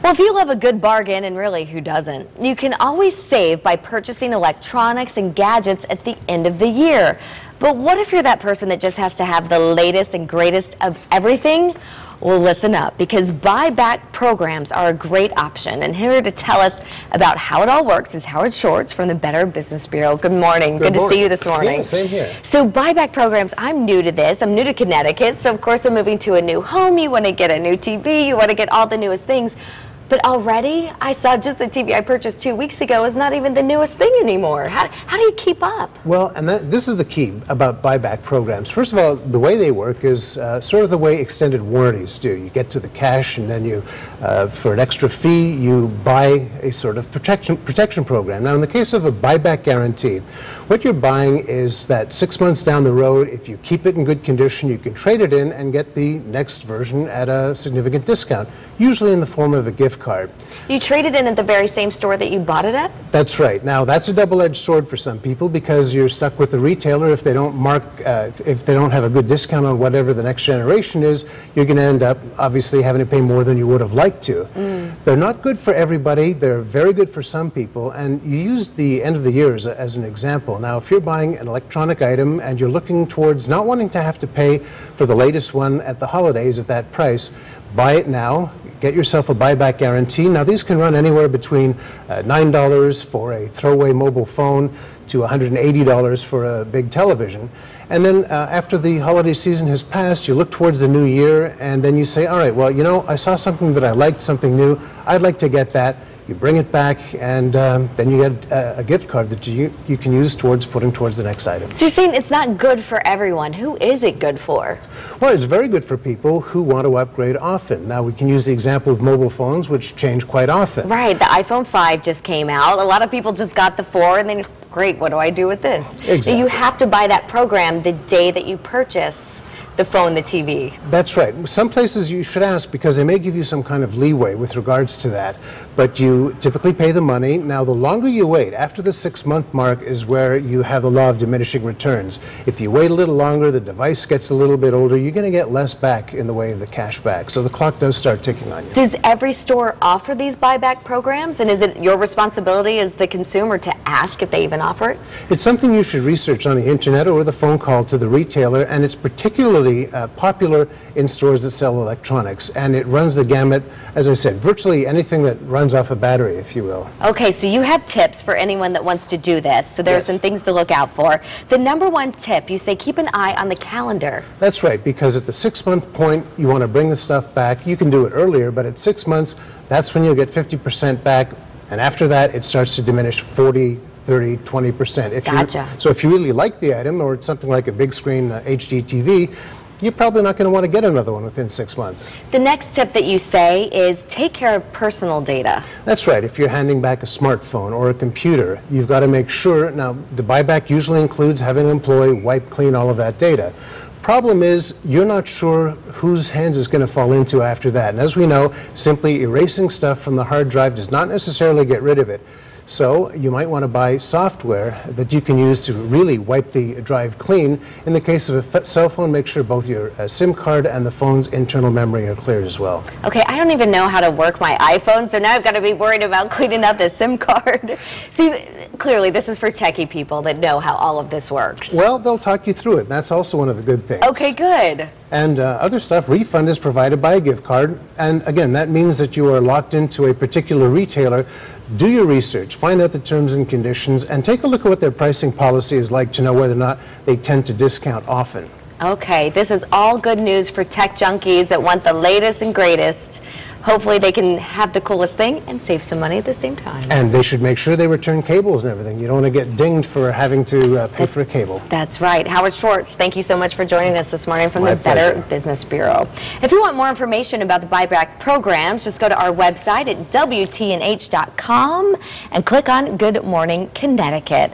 Well, if you love a good bargain, and really who doesn't, you can always save by purchasing electronics and gadgets at the end of the year. But what if you're that person that just has to have the latest and greatest of everything? Well, listen up, because buyback programs are a great option. And here to tell us about how it all works is Schwartz from the Better Business Bureau. Good morning. Good to see you this morning. Yeah, same here. So buyback programs, I'm new to this. I'm new to Connecticut. So of course I'm moving to a new home. You want to get a new TV. You want to get all the newest things. But already, I saw just the TV I purchased 2 weeks ago is not even the newest thing anymore. How do you keep up? Well, and this is the key about buyback programs. First of all, the way they work is sort of the way extended warranties do. You get to the cash, and then you, for an extra fee, you buy a sort of protection program. Now, in the case of a buyback guarantee, what you're buying is that 6 months down the road, if you keep it in good condition, you can trade it in and get the next version at a significant discount, usually in the form of a gift card. You trade it in at the very same store that you bought it at? That's right. Now, that's a double-edged sword for some people because you're stuck with the retailer. If they don't if they don't have a good discount on whatever the next generation is, you're going to end up obviously having to pay more than you would have liked to. They're not good for everybody. They're very good for some people, and you use the end of the year as an example. Now, if you're buying an electronic item and you're looking towards not wanting to have to pay for the latest one at the holidays at that price, buy it now. Get yourself a buyback guarantee. Now, these can run anywhere between $9 for a throwaway mobile phone to $180 for a big television. And then after the holiday season has passed, you look towards the new year, and then you say, all right, well, you know, I saw something that I liked, something new. I'd like to get that. You bring it back, and then you get a gift card that you can use putting towards the next item. So you're saying it's not good for everyone. Who is it good for? Well, it's very good for people who want to upgrade often. Now, we can use the example of mobile phones, which change quite often. Right. The iPhone 5 just came out. A lot of people just got the 4, and then, great, what do I do with this? Exactly. So you have to buy that program the day that you purchase the phone, the TV. That's right. Some places you should ask because they may give you some kind of leeway with regards to that, but you typically pay the money. Now, the longer you wait, after the 6-month mark is where you have the law of diminishing returns. If you wait a little longer, the device gets a little bit older, you're going to get less back in the way of the cash back. So the clock does start ticking on you. Does every store offer these buyback programs? And is it your responsibility as the consumer to ask if they even offer it? It's something you should research on the internet or with a phone call to the retailer, and it's particularly popular in stores that sell electronics, and it runs the gamut, as I said, virtually anything that runs off a battery, if you will. Okay, so you have tips for anyone that wants to do this, so there are some things to look out for. The #1 tip, you say keep an eye on the calendar. That's right, because at the 6-month point, you want to bring the stuff back. You can do it earlier, but at 6 months, that's when you'll get 50% back, and after that, it starts to diminish 40, 30, 20%. Gotcha. So if you really like the item, or it's something like a big screen HD TV, you're probably not going to want to get another one within 6 months. The next tip that you say is take care of personal data. That's right. If you're handing back a smartphone or a computer, you've got to make sure. Now, the buyback usually includes having an employee wipe clean all of that data. Problem is, you're not sure whose hands it's going to fall into after that. And as we know, simply erasing stuff from the hard drive does not necessarily get rid of it. So you might want to buy software that you can use to really wipe the drive clean. In the case of a cell phone, make sure both your SIM card and the phone's internal memory are cleared as well. Okay, I don't even know how to work my iPhone, so now I've got to be worried about cleaning out the SIM card. So clearly this is for techie people that know how all of this works. Well, they'll talk you through it. That's also one of the good things. Okay, good. And other stuff, refund is provided by a gift card. And again, that means that you are locked into a particular retailer. Do your research, find out the terms and conditions, and take a look at what their pricing policy is like to know whether or not they tend to discount often. Okay, this is all good news for tech junkies that want the latest and greatest. Hopefully they can have the coolest thing and save some money at the same time. And they should make sure they return cables and everything. You don't want to get dinged for having to pay for a cable. That's right. Schwartz, thank you so much for joining us this morning from My the Better pleasure. Business Bureau. If you want more information about the buyback programs, just go to our website at WTNH.com and click on Good Morning Connecticut.